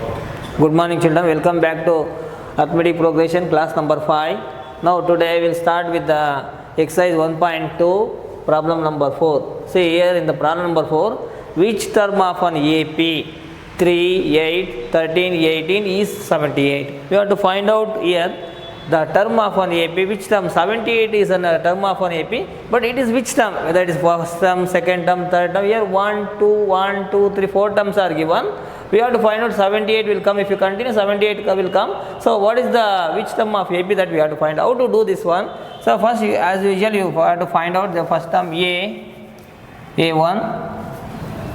Good morning children, welcome back to arithmetic progression class number 5. Now today I will start with the exercise 1.2 problem number 4. See here in the problem number 4, which term of an AP 3, 8, 13, 18 is 78. We have to find out here the term of an AP, which term 78 is a term of an AP, but it is which term, whether it is first term, second term, third term. Here 1, 2, 3, 4 terms are given. We have to find out 78 will come. If you continue, 78 will come. So what is the which term of AP that we have to find out? How to do this one? So first, as usual, you have to find out the first term A1,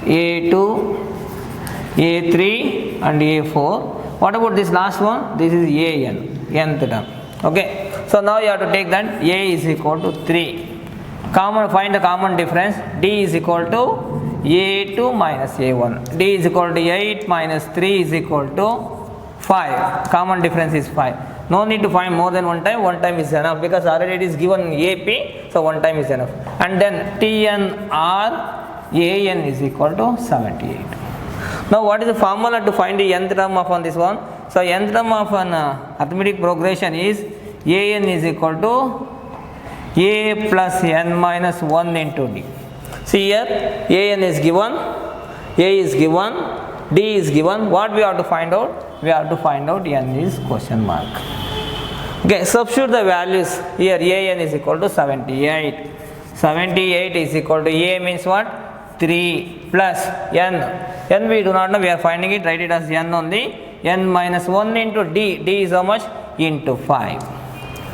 A2, A3 and A4. What about this last one? This is AN, nth term. Okay. So now you have to take that A is equal to 3. Find the common difference. D is equal to A2 minus A1. D is equal to 8 minus 3 is equal to 5. Common difference is 5. No need to find more than one time is enough because already it is given AP, so one time is enough. And then TNR AN is equal to 78. Now what is the formula to find the nth term of on this one? So nth term of an arithmetic progression is AN is equal to A plus N minus 1 into D. See here, AN is given, A is given, D is given. What we have to find out? We have to find out N is question mark. Okay, substitute the values. Here AN is equal to 78. 78 is equal to A means what? 3 plus N. N we do not know, we are finding it, write it as N only. N minus 1 into D. D is how much? Into 5.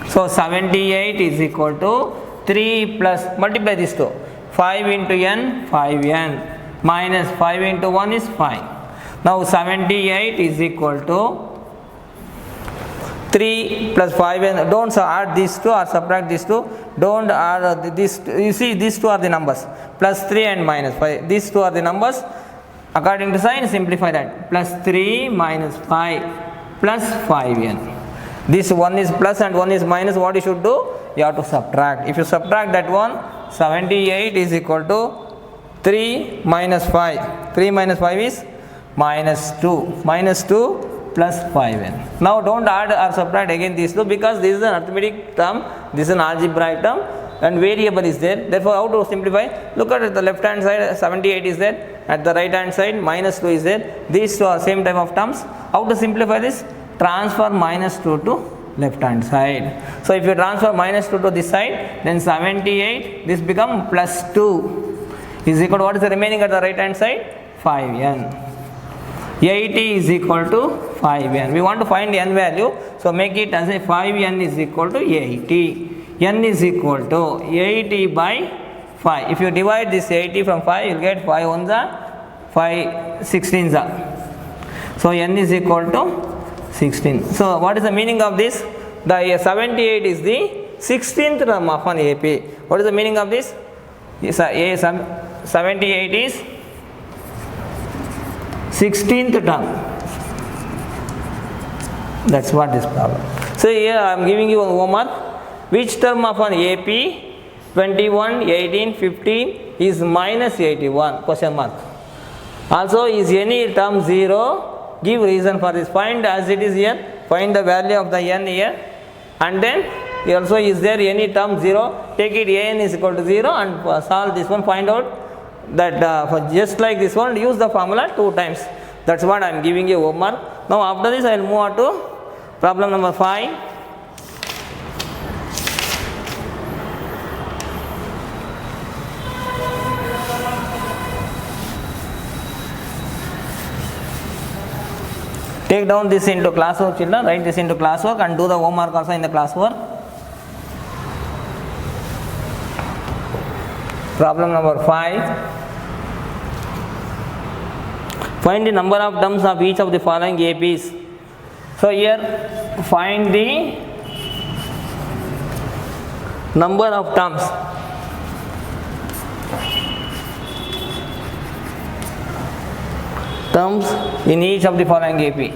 So 78 is equal to 3 plus, multiply these two. 5 into N, 5N, minus 5 into 1 is 5. Now 78 is equal to 3 plus 5N, don't add these two or subtract these two, don't add this, you see these two are the numbers, plus 3 and minus 5, these two are the numbers, according to sign simplify that, plus 3 minus 5 plus 5N. This one is plus and one is minus, what you should do? You have to subtract. If you subtract that one, 78 is equal to 3 minus 5. 3 minus 5 is minus 2. Minus 2 plus 5n. Now don't add or subtract again these two because this is an arithmetic term, this is an algebraic term and variable is there. Therefore, how to simplify? Look at the left hand side, 78 is there. At the right hand side, minus 2 is there. These two are same type of terms. How to simplify this? Transfer minus 2 to left hand side. So if you transfer minus 2 to this side, then 78, this become plus 2 is equal to what is the remaining at the right hand side? 5n. 80 is equal to 5n. We want to find n value, so make it as a 5n is equal to 80. N is equal to 80 by 5. If you divide this 80 from 5, you will get 5 ones are 5 16s are. So n is equal to 16. So what is the meaning of this? The 78 is the 16th term of an AP. What is the meaning of this? 78 is 16th term. That's what this problem. So here I am giving you a homework. Which term of an AP 21, 18, 15 is minus 81? Question mark. Also, is any term 0? Give reason for this. Find as it is here. Find the value of the n here. And then also is there any term 0? Take it an is equal to 0 and solve this one. Find out that for just like this one, use the formula 2 times. That's what I am giving you homework. Now after this I will move on to problem number 5. Take down this into classwork, children. Write this into classwork and do the homework also in the classwork. Problem number 5. Find the number of terms of each of the following APs. So here, find the number of terms. Terms in each of the following AP.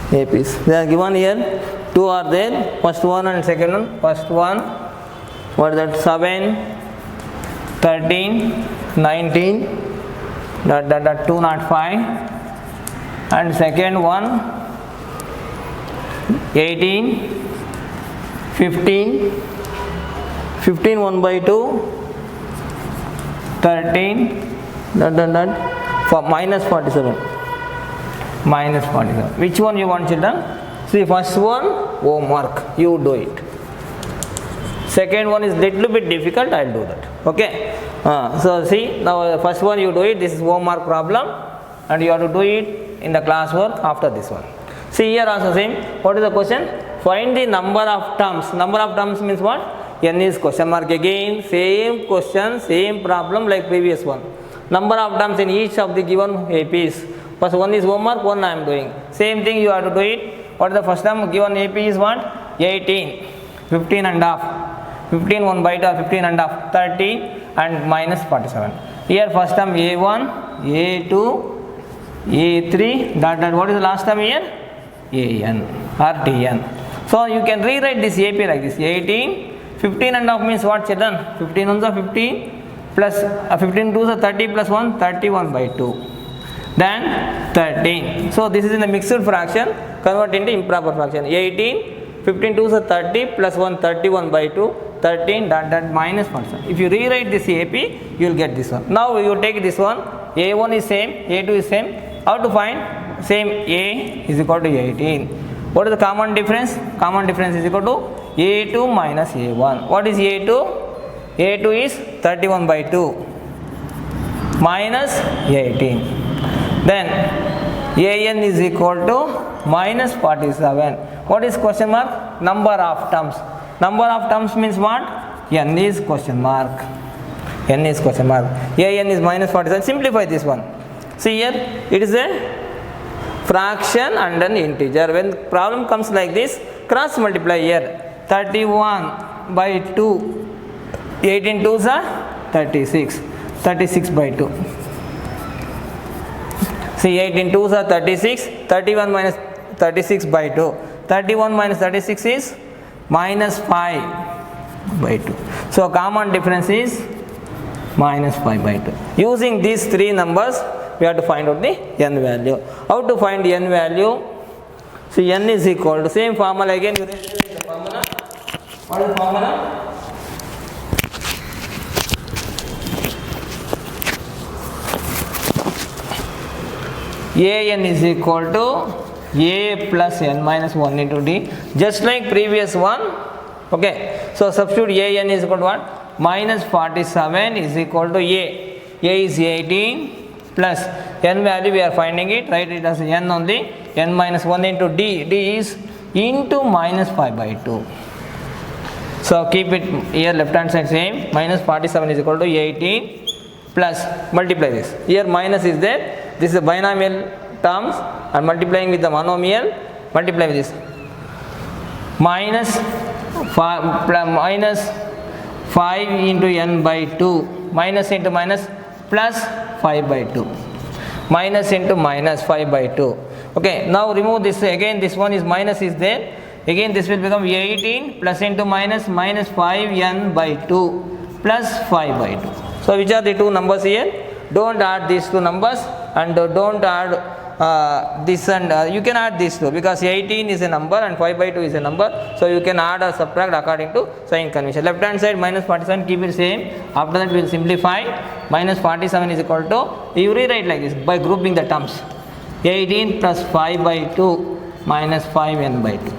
APs. They are given here. Two are there. First one and second one. First one, what is that? 7, 13, 19, 205, and second one 18, 15, 15 1 by 2, 13, for minus 47. Minus 47. Which one you want, children? See, first one homework, you do it. Second one is little bit difficult, I'll do that. Okay. So see, now first one you do it. This is homework problem, and you have to do it in the classwork after this one. See here also same. What is the question? Find the number of terms. Number of terms means what? N is question mark again. Same question, same problem like previous one. Number of terms in each of the given APs. First one is homework, one I am doing. Same thing you have to do it. What is the first term? Given AP is what? 18, 15 and half. 15 1 by 2 or 15 and half, 30 and minus 47. Here first term A1, A2, A3, what is the last term here? AN or TN. So you can rewrite this AP like this. 18, 15 and half means what, children? 15 ones are 15 plus 15 twos are 30 plus 1, 31 by 2. Then 13. So this is in the mixed fraction, convert into improper fraction. 18, 15 twos are 30 plus 1, 31 by 2. 13 minus 1. If you rewrite this AP, you will get this one. Now you take this one. A1 is same, A2 is same. How to find? Same, A is equal to 18. What is the common difference? Common difference is equal to A2 minus A1. What is A2? A2 is 31 by 2 minus 18. Then AN is equal to minus 47. What is question mark? Number of terms. Number of terms means what? N is question mark. N is question mark. AN is minus 47. Simplify this one. See here, it is a fraction and an integer. When problem comes like this, cross multiply here. 31 by 2. 18 twos are 36. 36 by 2. See, 18 twos are 36. 31 minus 36 by 2. 31 minus 36 is minus 5 by 2. So common difference is minus 5 by 2. Using these three numbers, we have to find out the n value. How to find n value? See, n is equal to same formula again. You write the formula. What is the formula? An is equal to A plus n minus 1 into d, just like previous one. Okay, so substitute An is equal to what? Minus 47 is equal to A. A is 18 plus n value we are finding it, write it as n only, n minus 1 into d, d is into minus 5 by 2. So keep it here left hand side same, minus 47 is equal to 18 plus multiply this. Here minus is there, this is a binomial terms, and multiplying with the monomial, multiply with this. Minus 5 into n by 2, minus into minus plus 5 by 2. Minus into minus 5 by 2. Okay, now remove this again, this one is minus is there. Again this will become 18 plus into minus minus 5n by 2 plus 5 by 2. So which are the two numbers here? Don't add these two numbers and don't add this, and you can add these two because 18 is a number and 5 by 2 is a number. So you can add or subtract according to sign convention. Left hand side minus 47, keep it same. After that we will simplify. Minus 47 is equal to, you rewrite like this by grouping the terms. 18 plus 5 by 2 minus 5n by 2.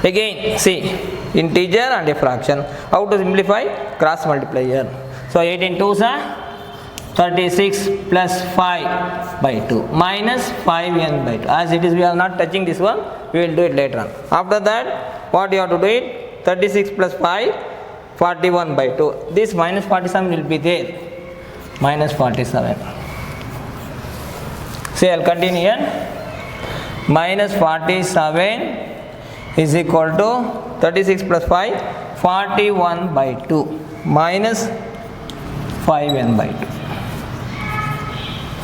Again see, integer and a fraction. How to simplify? Cross multiply here. So 18 twos are 36 plus 5 by 2 minus 5n by 2. As it is, we are not touching this one, we will do it later on. After that, what you have to do it? 36 plus 5, 41 by 2. This minus 47 will be there. Minus 47. See, I will continue here. Minus 47 is equal to 36 plus 5, 41 by 2 minus 5n by 2.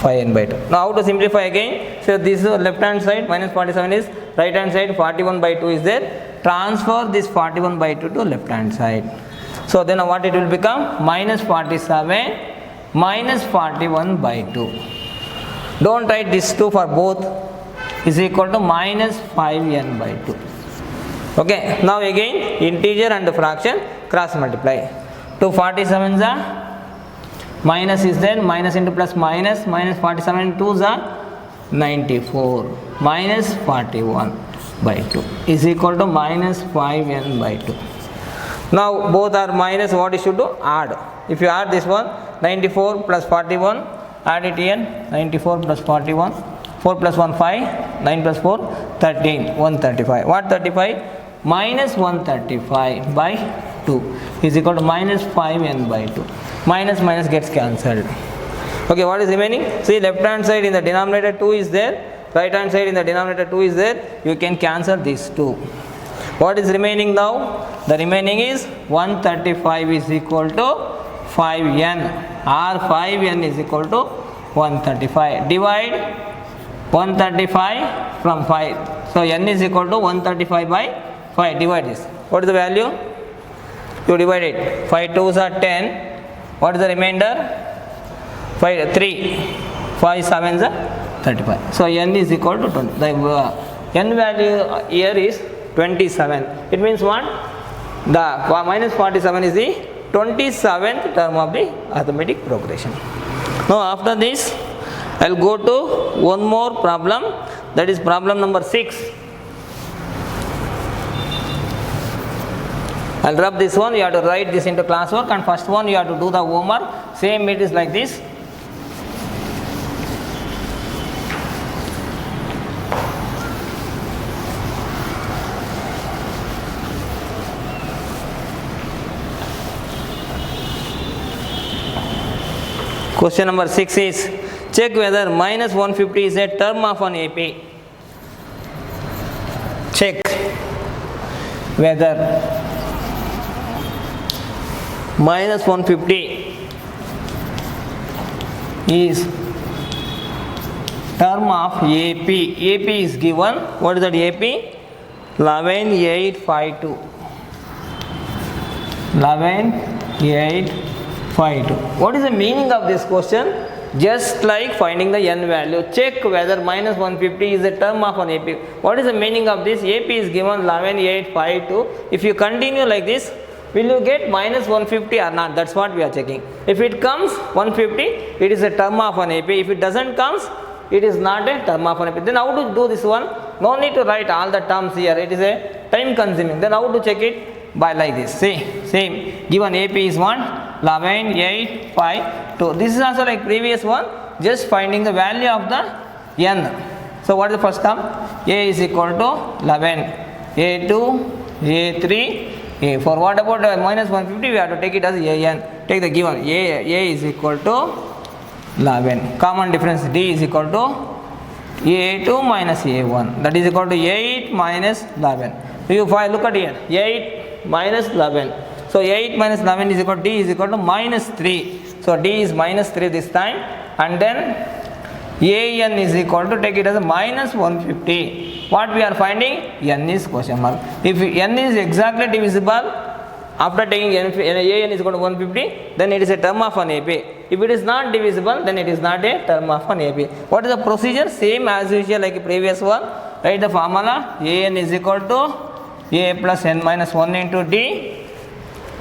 5n by 2. Now how to simplify again? So this is left hand side, minus 47 is right hand side, 41 by 2 is there. Transfer this 41 by 2 to left hand side. So then what it will become? Minus 47 minus 41 by 2. Don't write this 2 for both, is equal to minus 5n by 2. Okay, now again integer and fraction cross multiply. 2 47s are minus is there, minus into plus minus, minus 47 2s are 94 minus 41 by 2 is equal to minus 5n by 2. Now both are minus, what you should do? Add. If you add this one, 94 plus 41, add it here, 94 plus 41, 4 plus 1 5, 9 plus 4 13, 135. What 35? Minus 135 by 2 is equal to minus 5n by 2. Minus minus gets cancelled. Okay, what is remaining? See, left hand side in the denominator 2 is there, right hand side in the denominator 2 is there. You can cancel these 2. What is remaining now? The remaining is 135 is equal to 5n, or 5n is equal to 135. Divide 135 from 5. So n is equal to 135 by 5. Divide this. What is the value? You divide it. 5 2s are 10. What is the remainder? 5 3. 5 7s are 35. So n is equal to 20. The n value here is 27. It means what? The minus 47 is the 27th term of the arithmetic progression. Now after this, I will go to one more problem, that is problem number 6. I will rub this one, you have to write this into classwork, and first one you have to do the homework. Same it is like this. Question number 6 is, check whether minus 150 is a term of an AP. Check whether minus 150 is term of AP. AP is given. What is that AP? 11852. 11852. What is the meaning of this question? Just like finding the n value, check whether minus 150 is a term of an AP. What is the meaning of this? AP is given 11852. If you continue like this, will you get minus 150 or not? That's what we are checking. If it comes 150, it is a term of an AP. If it doesn't comes, it is not a term of an AP. Then how to do this one? No need to write all the terms here. It is a time consuming. Then how to check it? By like this. See, same. Given AP is 11852. This is also like previous one. Just finding the value of the n. So what is the first term? A is equal to 11. A2, A3, A4. What about minus 150? We have to take it as an. Take the given. A is equal to 11. Common difference D is equal to A2 minus A1. That is equal to 8 minus 11. So you look at here. 8 minus 11. So 8 minus 11 is equal to D is equal to minus 3. So D is minus 3 this time. And then AN is equal to, take it as a minus 150. What we are finding? N is question mark. If N is exactly divisible, after taking AN is equal to 150, then it is a term of an AP. If it is not divisible, then it is not a term of an AP. What is the procedure? Same as usual like previous one. Write the formula. AN is equal to A plus n minus 1 into D.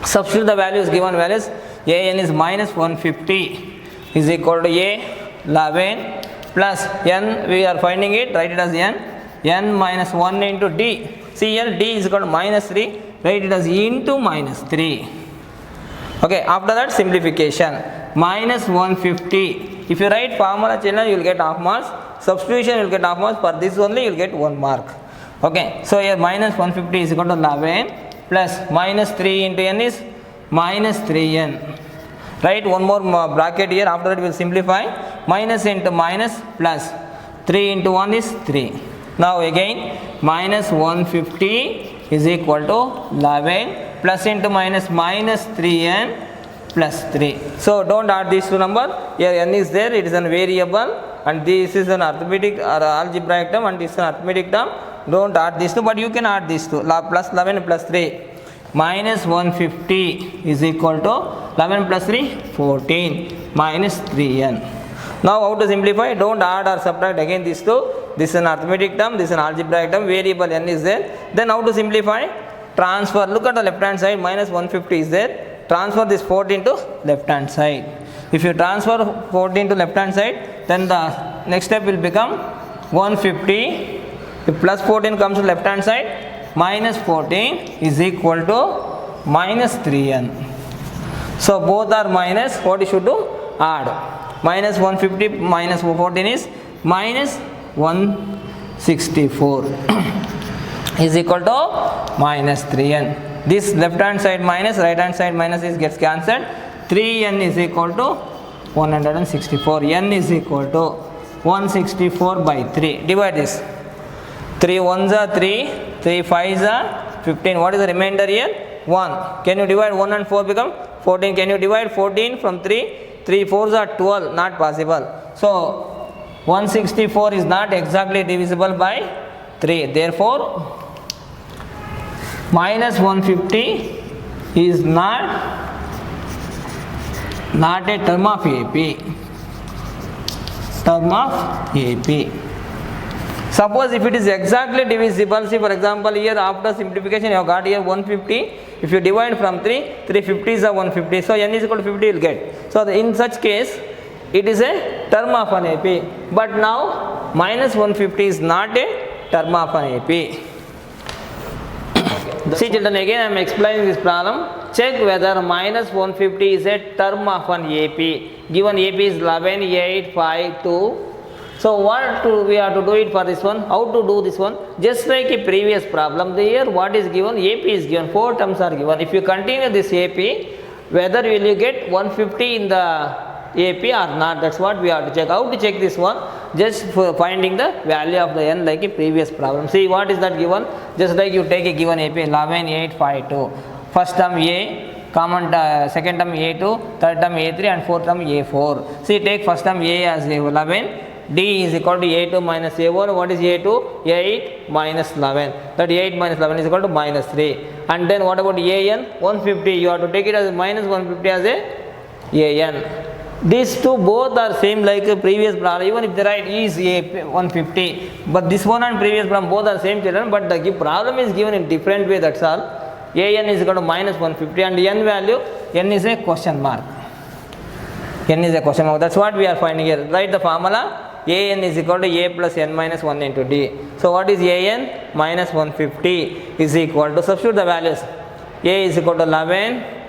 Substitute the values, given values. AN is minus 150 is equal to A 11 plus n, we are finding it, write it as n minus 1 into D. See here, D is equal to minus 3, write it as into minus 3. Okay, after that simplification, minus 150. If you write formula children, you will get half marks. Substitution you will get half marks. For this only you will get 1 mark. Okay, so here minus 150 is equal to 11 plus minus 3 into n is minus 3n. Write one more bracket here, after that we will simplify. Minus into minus plus 3 into 1 is 3. Now again minus 150 is equal to 11 plus into minus minus 3n plus 3. So don't add these two numbers. Here n is there, it is a variable, and this is an arithmetic or algebraic term, and this is an arithmetic term. Don't add these two, but you can add these two, plus 11 plus 3. minus 150 is equal to 11 plus 3 14 minus 3n. Now how to simplify? Don't add or subtract again these two. This is an arithmetic term, this is an algebraic term, variable n is there. Then how to simplify? Transfer, look at the left hand side, minus 150 is there. Transfer this 14 to left hand side. If you transfer 14 to left hand side, then the next step will become 150. If plus 14 comes to left hand side, minus 14 is equal to minus 3n. So both are minus, what you should do? Add. Minus 150 minus 14 is minus 164 is equal to minus 3n. This left hand side minus, right hand side minus is gets cancelled. 3n is equal to 164. n is equal to 164 by 3. Divide this. 3 ones are 3, 3 5s are 15. What is the remainder here? 1. Can you divide 1 and 4 become 14? Can you divide 14 from 3? 3 4s are 12. Not possible. So 164 is not exactly divisible by 3. Therefore, minus 150 is not a term of AP. Term of AP. Suppose if it is exactly divisible, see for example here after simplification you have got here 150. If you divide from 3, 350s are 150. So n is equal to 50 you will get. So in such case it is a term of an AP. But now minus 150 is not a term of an AP. See children, again I am explaining this problem. Check whether minus 150 is a term of an AP. Given AP is 11, 8, 5, 2. So what we have to do it for this one? How to do this one? Just like a previous problem, here what is given? AP is given, 4 terms are given. If you continue this AP, whether will you get 150 in the AP or not? That's what we have to check. How to check this one? Just for finding the value of the n like a previous problem. See what is that given? Just like you take a given AP 11, 8, 5, 2. First term A, common second term A2, third term A3 and fourth term A4. See take first term A as 11. D is equal to A2 minus A1. What is A2? 8 minus 11. That 8 minus 11 is equal to minus 3. And then what about AN? 150. You have to take it as minus 150 as a AN. These two both are same like a previous problem. Even if the right is a 150. But this one and previous problem both are same children. But the problem is given in different way, that's all. AN is equal to minus 150 and n value, n is a question mark. N is a question mark. That's what we are finding here. Write the formula. AN is equal to A plus n minus 1 into D. So what is AN? Minus 150 is equal to, substitute the values. A is equal to 11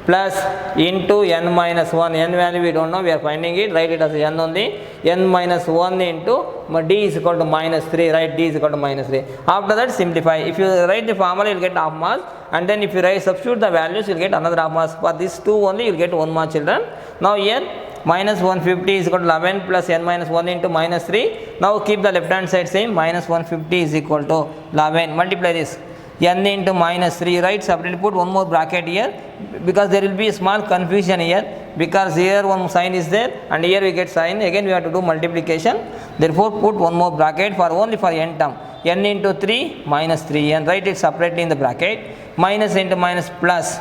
plus into n minus 1. N value we don't know, we are finding it. Write it as n only. N minus 1 into D is equal to minus 3. Write D is equal to minus 3. After that simplify. If you write the formula you will get half mass. And then if you substitute the values you will get another half mass. For these two only you will get 1 mark children. Now here minus 150 is equal to 11 plus n minus 1 into minus 3. Now keep the left hand side same. Minus 150 is equal to 11. Multiply this. N into minus 3, right? Separately put one more bracket here because there will be a small confusion here because here one sign is there and here we get sign. Again we have to do multiplication. Therefore put one more bracket for only for n term. N into 3 minus 3n. Write it separately in the bracket. Minus into minus plus.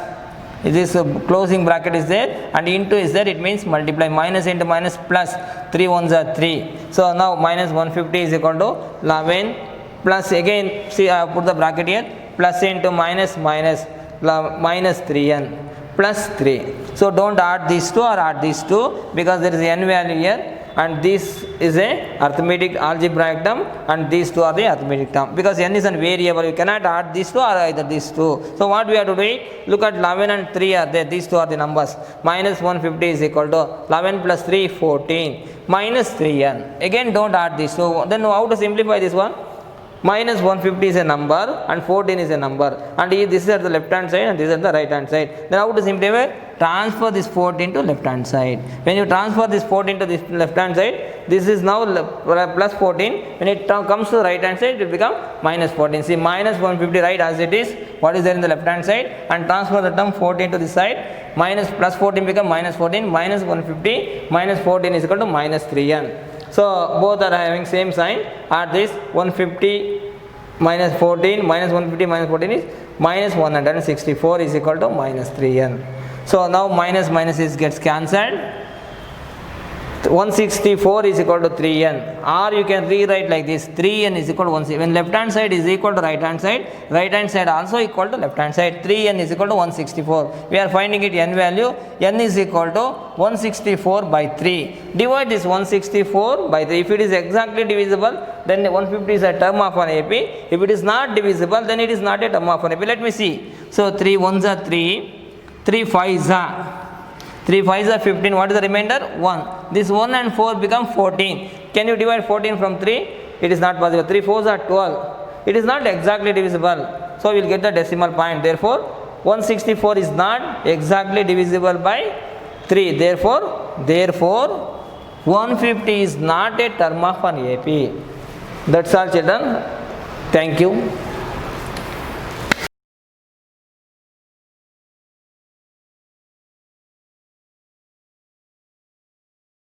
This closing bracket is there and into is there, it means multiply. Minus into minus plus 3 ones are 3. So now minus 150 is equal to 11 plus, again see I put the bracket here, plus into minus minus 3n plus 3. So don't add these two or add these two because there is n value here and this is a arithmetic algebraic term and these two are the arithmetic term because n is a variable. You cannot add these two or either these two. So what we have to do is look at 11 and 3 are there. These two are the numbers. Minus 150 is equal to 11 plus 3 14 minus 3n. Again don't add these two. Then how to simplify this one? Minus 150 is a number and 14 is a number and this is at the left hand side and this is at the right hand side. Then how to simplify? Transfer this 14 to left hand side. When you transfer this 14 to this left hand side, this is now plus 14. When it comes to the right hand side, it will become minus 14. See, minus 150 right as it is. What is there in the left hand side? And transfer the term 14 to this side. Minus plus 14 become minus 14. Minus 150 minus 14 is equal to minus 3n. So both are having same sign. Add this 150 minus 14 minus 150 minus 14 is minus 164 is equal to minus 3n. So now minus minus is gets cancelled. 164 is equal to 3n, or you can rewrite like this: 3n is equal to 1. When left hand side is equal to right hand side also equal to left hand side. 3n is equal to 164. We are finding it n value. N is equal to 164 by 3. Divide this 164 by 3. If it is exactly divisible, then 150 is a term of an AP. If it is not divisible, then it is not a term of an AP. Let me see. So 3 1s are 3, 3 5s are 3 5s are 15. What is the remainder? 1. This 1 and 4 become 14. Can you divide 14 from 3? It is not possible. 3 4s are 12. It is not exactly divisible. So we will get the decimal point. Therefore, 164 is not exactly divisible by 3. Therefore, 150 is not a term of an AP. That's all, children. Thank you.